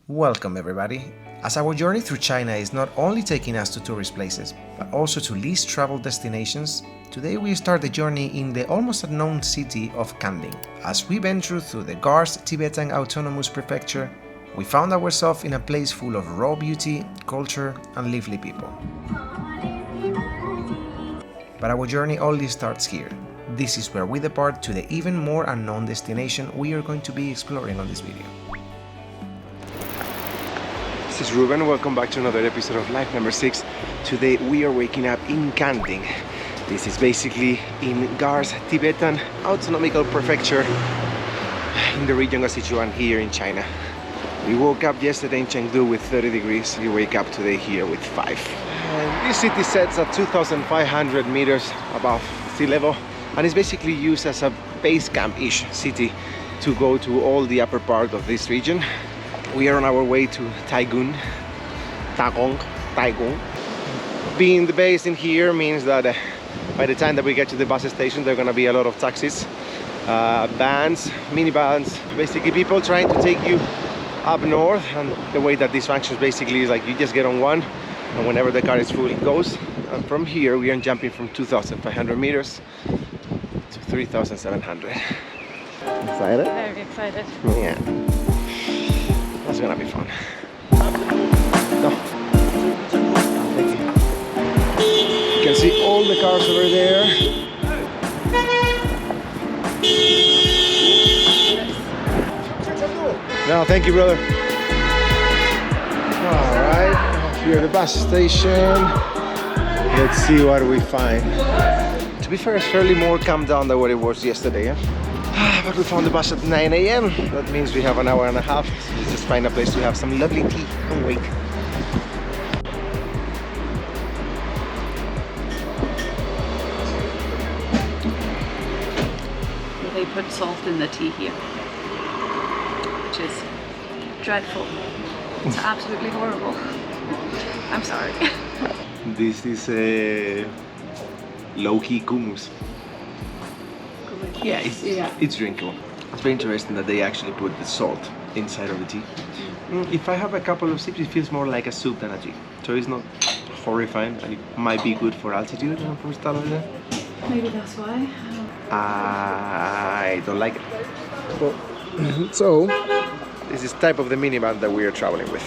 Welcome everybody! As our journey through China is not only taking us to tourist places, but also to least traveled destinations, today we start the journey in the almost unknown city of Kanding. As we venture through the Garzê Tibetan Autonomous Prefecture, we found ourselves in a place full of raw beauty, culture and lively people. But our journey only starts here. This is where we depart to the even more unknown destination we are going to be exploring on this video. This is Ruben, welcome back to another episode of Life Number 6. Today we are waking up in Kanding. This is basically in Garzê Tibetan Autonomical Prefecture in the region of Sichuan here in China. We woke up yesterday in Chengdu with 30 degrees. We wake up today here with 5. And this city sets at 2,500 meters above sea level and is basically used as a base camp-ish city to go to all the upper part of this region. We are on our way to Tagong. Being the base in here means that by the time that we get to the bus station, there are going to be a lot of taxis, vans, minivans, basically people trying to take you up north. And the way that this functions basically is like you just get on one, and whenever the car is full, it goes. And from here, we are jumping from 2,500 meters to 3,700. Excited? Very excited. Yeah. That's gonna be fun. No. Thank you. You can see all the cars over there. No, thank you, brother. Alright, here at the bus station. Let's see what we find. To be fair, it's fairly more calm down than what it was yesterday. But we found the bus at 9 AM. That means we have an hour and a half. So let's just find a place to have some lovely tea and wait. They put salt in the tea here, which is dreadful. It's absolutely horrible. I'm sorry. This is a low-key hummus. Yeah, it's drinkable. It's very interesting that they actually put the salt inside of the tea. If I have a couple of sips, it feels more like a soup than a tea. So it's not horrifying, and it might be good for altitude and for stuff like that. Maybe that's why. I don't like it. Well, so, this is type of the minivan that we are traveling with.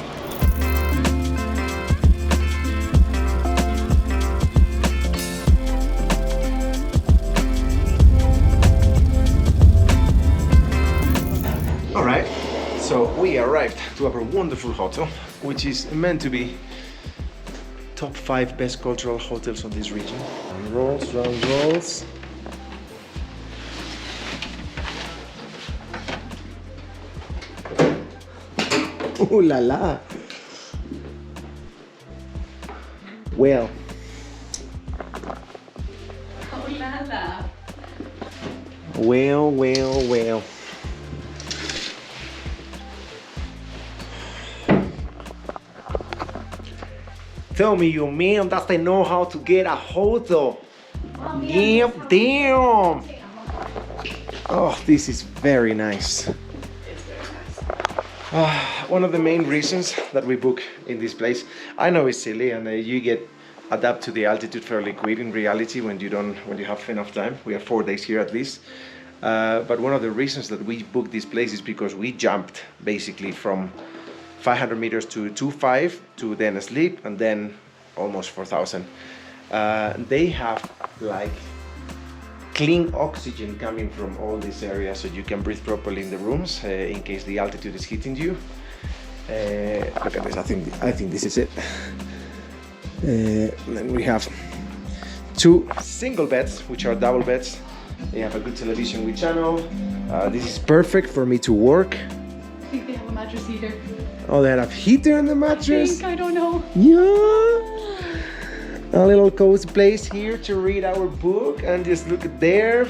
Alright, so we arrived to our wonderful hotel, which is meant to be top 5 best cultural hotels on this region. Round rolls. Ooh la la. Well. Oh la la. Well. Tell me, you man doesn't know how to get a hotel. Yeah, damn. Oh, this is very nice. One of the main reasons that we book in this place, I know it's silly, and you get adapt to the altitude fairly quick in reality when you have enough time. We have 4 days here at least. But one of the reasons that we booked this place is because we jumped basically from 500 meters to 2,500 to then sleep and then almost 4,000. They have like clean oxygen coming from all this area, so you can breathe properly in the rooms in case the altitude is hitting you. Look at this, I think this is it. Then we have 2 single beds, which are double beds. They have a good television with channel. This is perfect for me to work. I think they have a mattress heater. Oh, they have heater in the mattress? I don't know. Yeah. A little cozy place here to read our book and just look at there.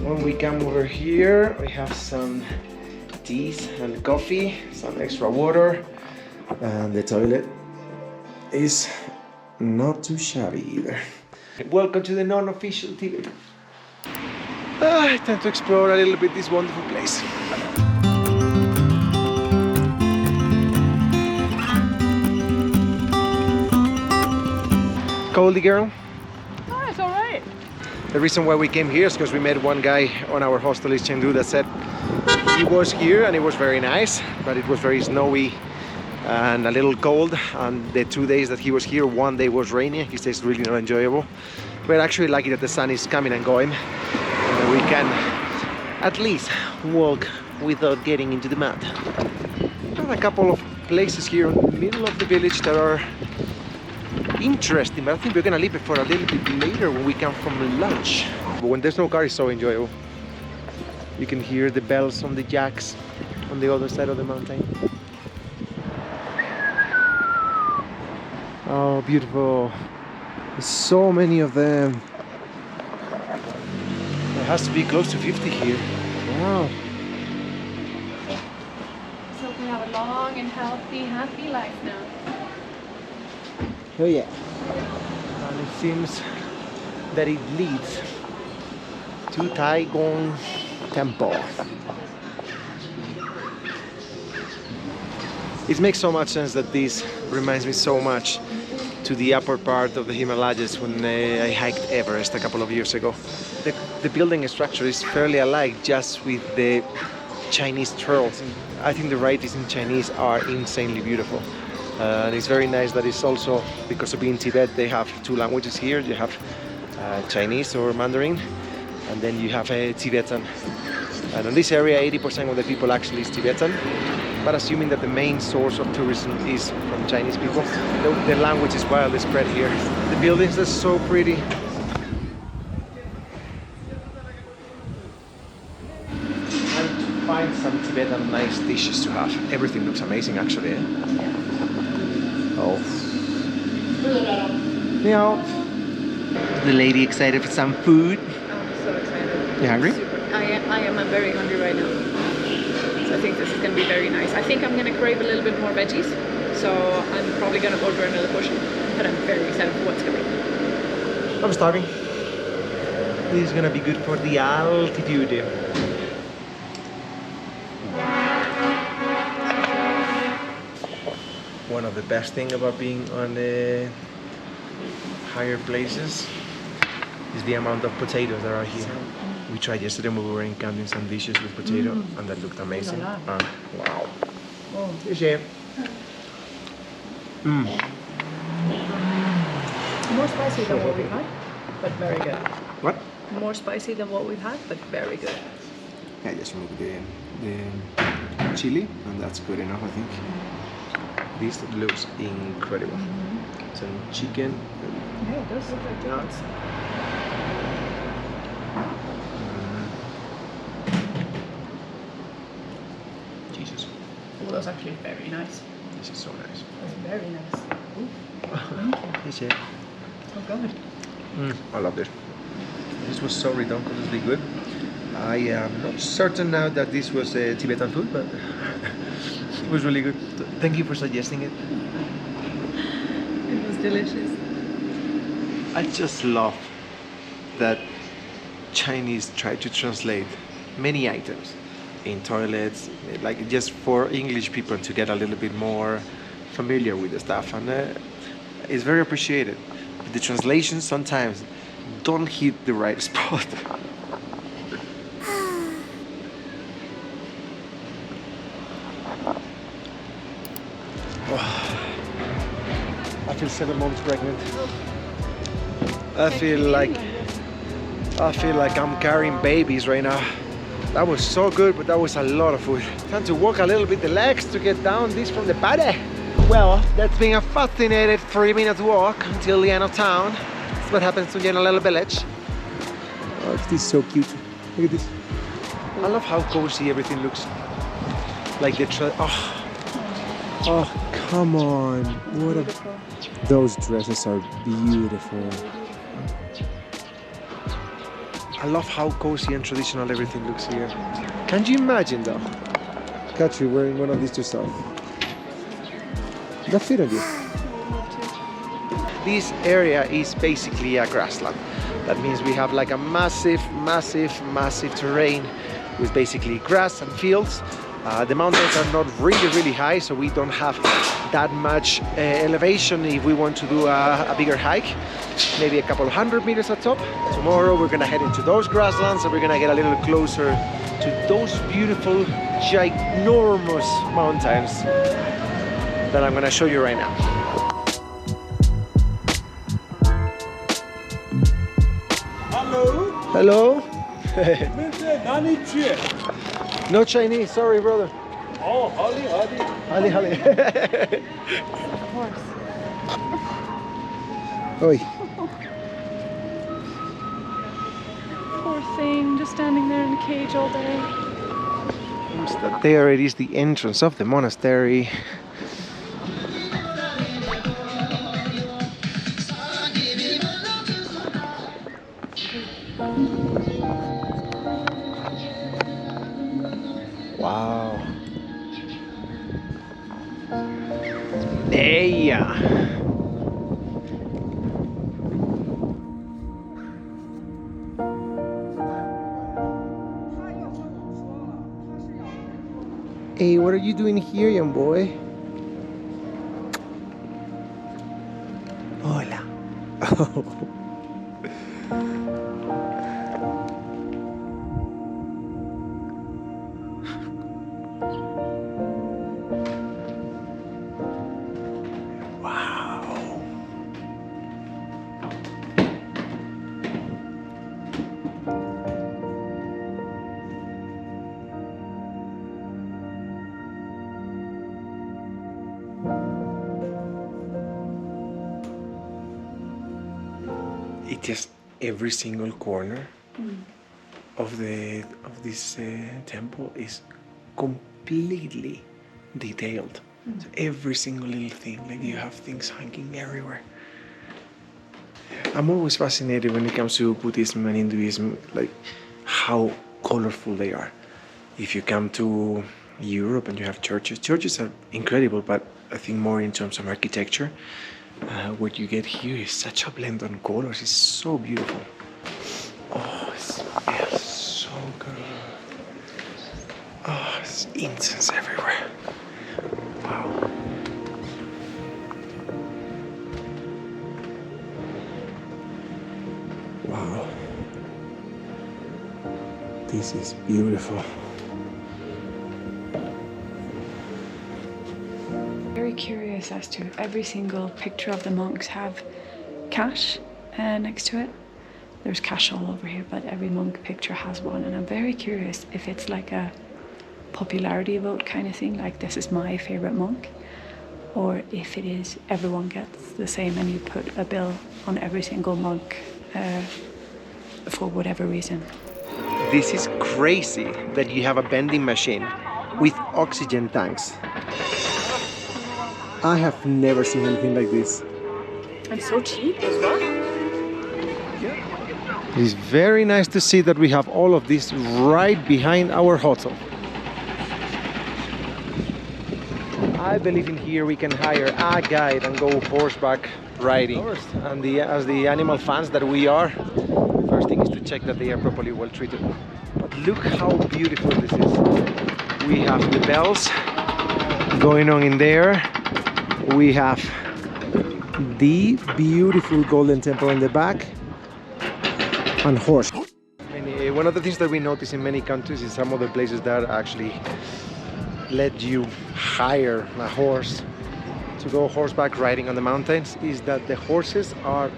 When we come over here, we have some teas and coffee, some extra water, and the toilet is not too shabby either. Welcome to the non-official Tibet. I tend to explore a little bit this wonderful place. coldy, girl? Oh, it's alright. The reason why we came here is because we met one guy on our hostel in Chengdu that said he was here and it was very nice, but it was very snowy and a little cold. And the 2 days that he was here, one day was rainy. He says it's really not enjoyable. We're actually lucky that the sun is coming and going, and we can at least walk without getting into the mud. There are a couple of places here in the middle of the village that are interesting, but I think we're gonna leave it for a little bit later when we come from lunch. But when there's no car, it's so enjoyable. You can hear the bells on the jacks on the other side of the mountain. Oh, beautiful. There's so many of them. There has to be close to 50 here. Wow. So we have a long and healthy, happy life now. Oh yeah. And it seems that it leads to Tagong Temple. It makes so much sense that this reminds me so much to the upper part of the Himalayas when I hiked Everest a couple of years ago. The building structure is fairly alike, just with the Chinese trails. I think the writings in Chinese are insanely beautiful. And it's very nice that it's also, because of being Tibet, they have two languages here. You have Chinese or Mandarin, and then you have Tibetan. And in this area, 80% of the people actually is Tibetan. But assuming that the main source of tourism is from Chinese people, the language is widely spread here. The buildings are so pretty. And find some Tibetan nice dishes to have. Everything looks amazing, actually. Oh. Meow. The lady excited for some food. I'm so excited. You hungry? I am. I'm very hungry right now. So I think this is going to be very nice. I think I'm going to crave a little bit more veggies. So I'm probably going to order another portion. But I'm very excited for what's coming. I'm starving. This is going to be good for the altitude. One of the best things about being on the higher places is the amount of potatoes that are here. We tried yesterday when we were in camping some dishes with potato, and that looked amazing. Wow. Oh. Yes, More spicy than what we've had, but very good. What? More spicy than what we've had, but very good. I just remove the chili, and that's good enough, I think. This looks incredible. Some chicken. Yeah, it does look like dogs. Jesus. Oh, that's actually very nice. This is so nice. That's very nice. Ooh, thank you. Yes, yeah. Oh, God. I love this. This was so ridiculously good. I am not certain now that this was Tibetan food, but it was really good. Thank you for suggesting it. It was delicious. I just love that Chinese try to translate many items in toilets, like just for English people to get a little bit more familiar with the stuff, and it's very appreciated. But the translations sometimes don't hit the right spot. I feel 7 months pregnant. I feel like I'm carrying babies right now. That was so good, but that was a lot of food. Time to walk a little bit the legs to get down this from the paddy. Well, that's been a fascinating 3-minute walk until the end of town. That's what happens when you're in a little village. Oh, this is so cute. Look at this. I love how cozy everything looks. Like the oh, come on. What a... Those dresses are beautiful. I love how cozy and traditional everything looks here. Can you imagine though? Catch you wearing one of these yourself. That fit on you. This area is basically a grassland. That means we have like a massive terrain with basically grass and fields. The mountains are not really high, so we don't have that much elevation if we want to do a bigger hike. Maybe a couple hundred meters at top. Tomorrow we're gonna head into those grasslands and we're gonna get a little closer to those beautiful, ginormous mountains that I'm gonna show you right now. Hello. Hello. No Chinese, sorry brother. Oh, howdy. Hali hali. Of course. Oi. Poor thing, just standing there in a cage all day. There it is, the entrance of the monastery. Wow. Yeah. Hey, what are you doing here, young boy? Hola. It just every single corner of this temple is completely detailed. So every single little thing, like you have things hanging everywhere. I'm always fascinated when it comes to Buddhism and Hinduism, like how colorful they are. If you come to Europe and you have churches are incredible, but I think more in terms of architecture. What you get here is such a blend on colors. It's so beautiful. Oh, it smells so good. Oh, it's incense everywhere. Wow. Wow. This is beautiful. Very curious as to every single picture of the monks have cash next to it. There's cash all over here, but every monk picture has one, and I'm very curious if it's like a popularity vote kind of thing, like this is my favorite monk, or if it is everyone gets the same and you put a bill on every single monk for whatever reason. This is crazy that you have a vending machine with oxygen tanks. I have never seen anything like this. And so cheap as well. It's very nice to see that we have all of this right behind our hotel. I believe in here we can hire a guide and go horseback riding. And as the animal fans that we are, first thing is to check that they are properly well treated. But look how beautiful this is. We have the bells going on in there. We have the beautiful golden temple in the back and horse. And one of the things that we notice in many countries is some of the places that actually let you hire a horse to go horseback riding on the mountains is that the horses are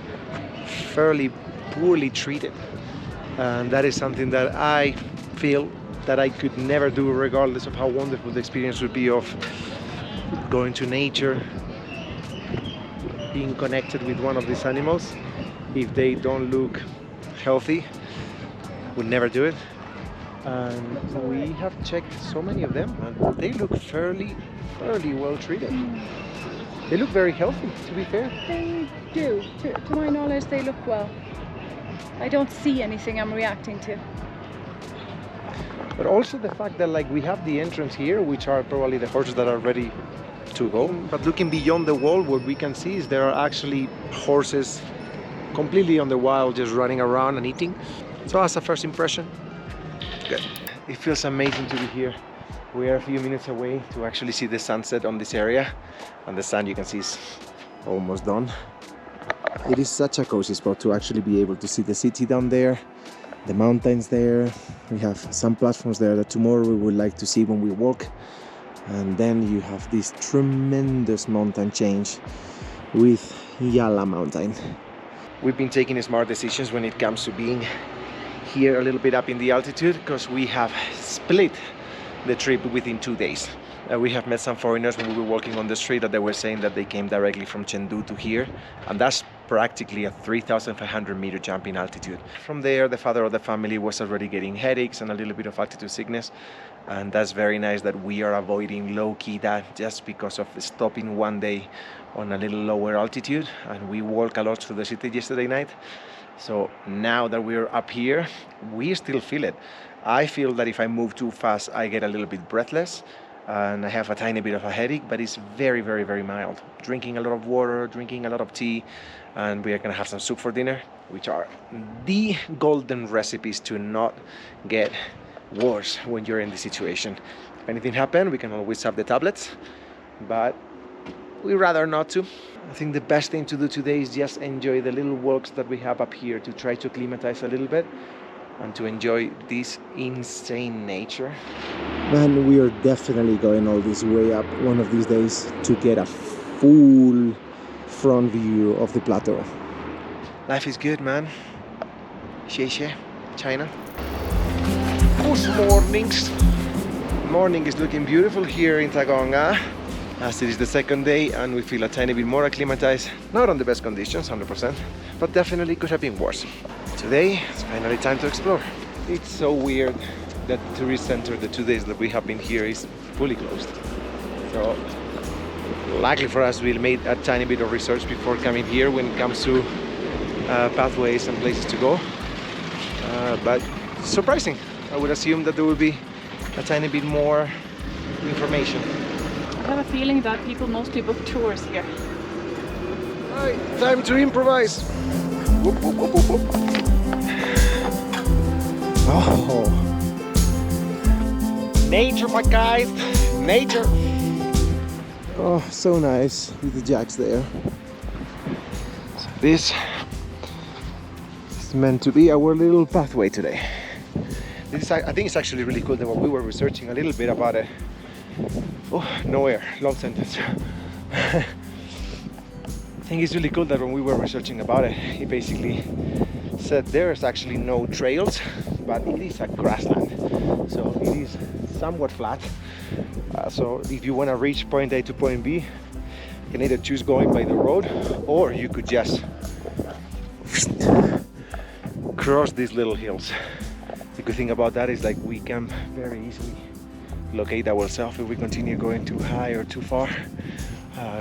fairly poorly treated. And that is something that I feel that I could never do, regardless of how wonderful the experience would be of going to nature, being connected with one of these animals. If they don't look healthy, would never do it. And we have checked so many of them and they look fairly well treated. They look very healthy, to be fair. They do. To my knowledge, they look well. I don't see anything I'm reacting to. But also the fact that like we have the entrance here, which are probably the horses that are ready to go. But looking beyond the wall, what we can see is there are actually horses completely on the wild, just running around and eating. So as a first impression, good. It feels amazing to be here. We are a few minutes away to actually see the sunset on this area, and the sun, you can see, is almost done. It is such a cozy spot to actually be able to see the city down there, the mountains there. We have some platforms there that tomorrow we would like to see when we walk. And then you have this tremendous mountain change with Yala mountain. We've been taking smart decisions when it comes to being here a little bit up in the altitude, because we have split the trip within 2 days. We have met some foreigners when we were walking on the street that they were saying that they came directly from Chengdu to here, and that's practically a 3,500 meter jump in altitude. From there, the father of the family was already getting headaches and a little bit of altitude sickness, and that's very nice that we are avoiding low-key that just because of stopping 1 day on a little lower altitude. And we walked a lot through the city yesterday night, so now that we're up here, we still feel it. I feel that if I move too fast, I get a little bit breathless, and I have a tiny bit of a headache, but it's very, very, very mild. Drinking a lot of water, drinking a lot of tea, and we are gonna have some soup for dinner, which are the golden recipes to not get worse when you're in this situation. If anything happens, we can always have the tablets, but we'd rather not to. I think the best thing to do today is just enjoy the little walks that we have up here to try to acclimatize a little bit and to enjoy this insane nature. Man, we are definitely going all this way up one of these days to get a full front view of the plateau. Life is good, man. Xie, China. Good mornings. Morning is looking beautiful here in Tagong, as it is the second day and we feel a tiny bit more acclimatized. Not on the best conditions, 100%, but definitely could have been worse. Today, it's finally time to explore. It's so weird that the tourist center, the 2 days that we have been here, is fully closed. So, luckily for us, we made a tiny bit of research before coming here when it comes to pathways and places to go. But surprising. I would assume that there would be a tiny bit more information. I have a feeling that people mostly book tours here. Alright, time to improvise. Whoop, whoop, whoop, whoop, whoop. Oh, nature, my guys, nature. Oh, so nice with the jacks there. So this is meant to be our little pathway today. I think it's actually really cool that when we were researching a little bit about it. Oh, no air, long sentence. I think it's really cool that when we were researching about it, he basically said there's actually no trails, but it is a grassland. So it is somewhat flat. So if you want to reach point A to point B, you can either choose going by the road, or you could just cross these little hills. The good thing about that is like we can very easily locate ourselves if we continue going too high or too far,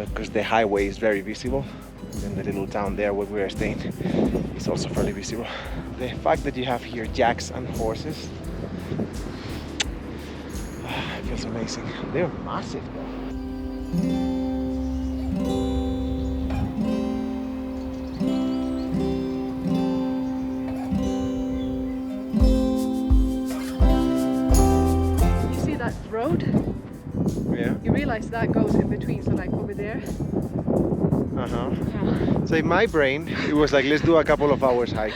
because the highway is very visible, and then the little town there where we are staying is also fairly visible. The fact that you have here jacks and horses, it feels amazing. They're massive though. Road. Yeah. You realize that goes in between, so like over there. Yeah. So in my brain, it was like, let's do a couple of hours hike,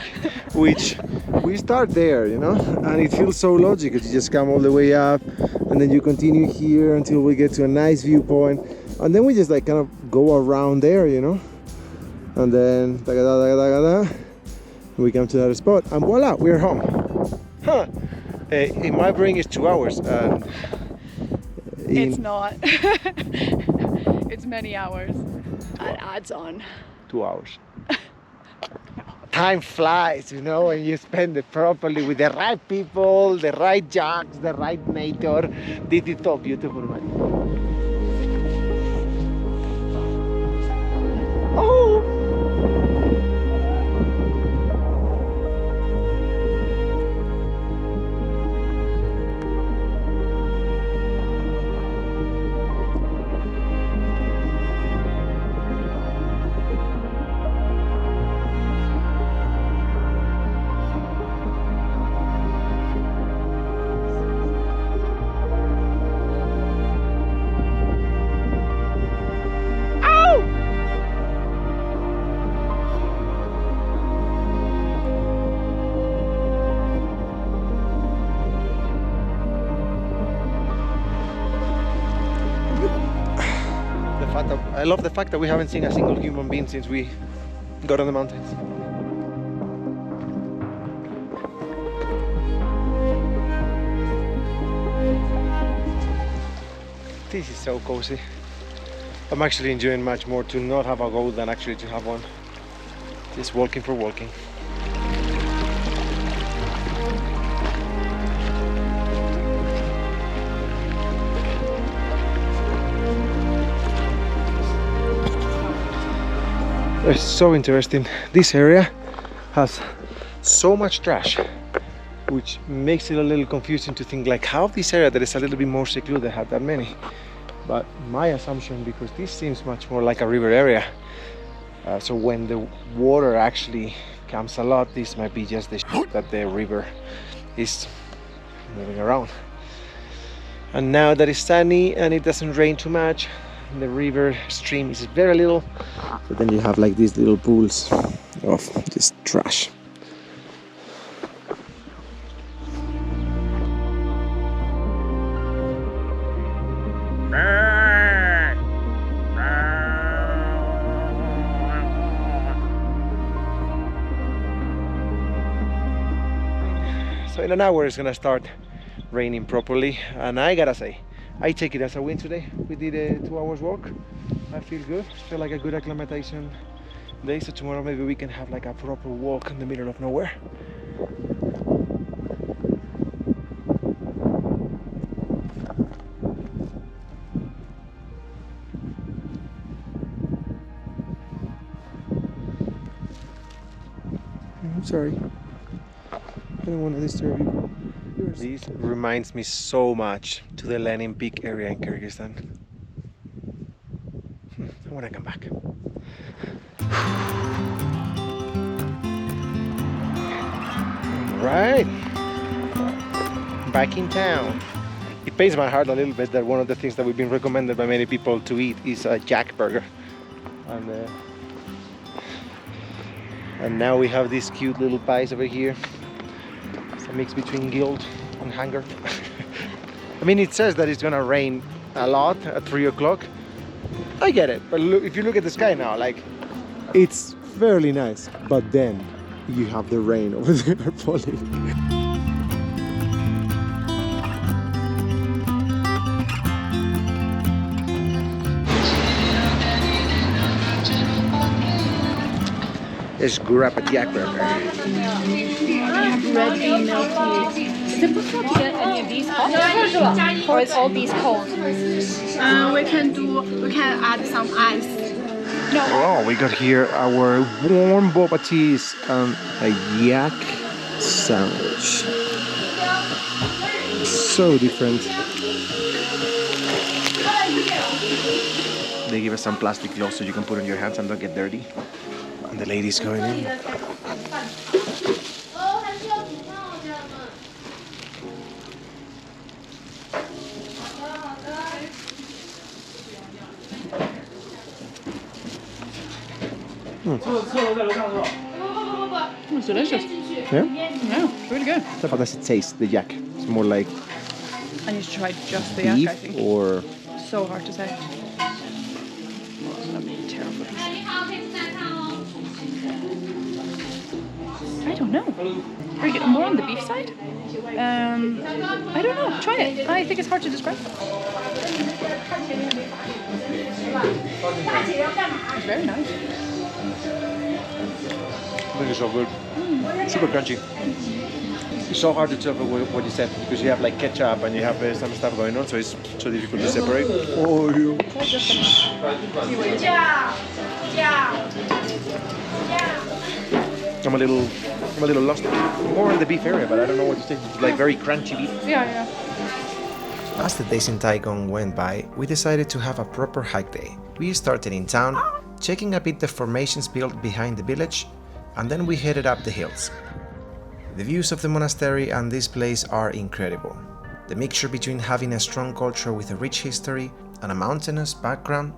which we start there, you know, and it feels so logical. You just come all the way up, and then you continue here until we get to a nice viewpoint, and then we just like kind of go around there, you know, and then we come to that spot, and voila, we're home. Huh. In my brain, it's 2 hours. It's not. It's many hours. It adds on. 2 hours. Time flies, you know, and you spend it properly with the right people, the right jobs, the right nature. This is so beautiful, man. Oh! I love the fact that we haven't seen a single human being since we got on the mountains. This is so cozy. I'm actually enjoying much more to not have a goal than actually to have one. Just walking for walking. It's so interesting. This area has so much trash, which makes it a little confusing to think like how this area that is a little bit more secluded had that many. But my assumption, because this seems much more like a river area, so when the water actually comes a lot, this might be just the that the river is moving around. And now that it's sunny and it doesn't rain too much, the river stream is very little, so then you have like these little pools of just trash. So in an hour it's gonna start raining properly, and I gotta say, I take it as a win today. We did a 2 hours walk. I feel good, feel like a good acclimatization day, so tomorrow maybe we can have like a proper walk in the middle of nowhere. I'm sorry, I don't want to disturb you. This reminds me so much to the Lenin Peak area in Kyrgyzstan. I want to come back. Right, back in town. It pains my heart a little bit that one of the things that we've been recommended by many people to eat is a jack burger, and now we have these cute little pies over here. It's a mix between guilt and hunger. I mean, it says that it's gonna rain a lot at 3 o'clock. I get it, but look, if you look at the sky now, like, it's fairly nice, but then you have the rain over there falling. Let's grab a jack burger. Red bean milk tea. Is it possible to get any of these hot? Or is all these cold? We can add some ice. No. Oh, we got here our warm boba teas and a yak sandwich. So different. They give us some plastic gloves so you can put on your hands and don't get dirty. And the lady's going in. It's delicious. Yeah? Yeah, it's really good. How does it taste, the yak? It's more like I need to try just the yak, beef I think. or... So hard to say. That'd be terrible. I don't know. Are you more on the beef side? I don't know. Try it. I think it's hard to describe. It's very nice. This is so good. Super crunchy. It's so hard to tell what you said because you have like ketchup and you have some stuff going on, so it's so difficult to separate. Oh, I'm a little lost. More in the beef area, but I don't know what to say. It's like very crunchy beef. Yeah. As the days in Tagong went by, we decided to have a proper hike day. We started in town, checking a bit the formations built behind the village, and then we headed up the hills. The views of the monastery and this place are incredible. The mixture between having a strong culture with a rich history and a mountainous background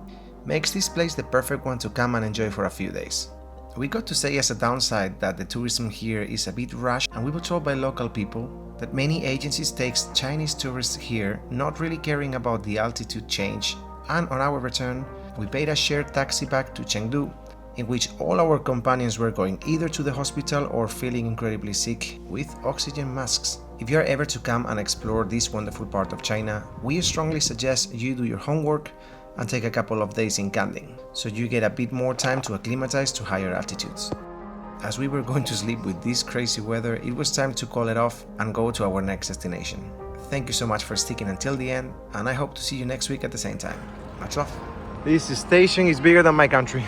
makes this place the perfect one to come and enjoy for a few days. We got to say as a downside that the tourism here is a bit rushed, and we were told by local people that many agencies take Chinese tourists here not really caring about the altitude change, and on our return we paid a shared taxi back to Chengdu, in which all our companions were going either to the hospital or feeling incredibly sick with oxygen masks. If you are ever to come and explore this wonderful part of China, we strongly suggest you do your homework and take a couple of days in Kanding, so you get a bit more time to acclimatize to higher altitudes. As we were going to sleep with this crazy weather, it was time to call it off and go to our next destination. Thank you so much for sticking until the end, and I hope to see you next week at the same time. Much love. This station is bigger than my country.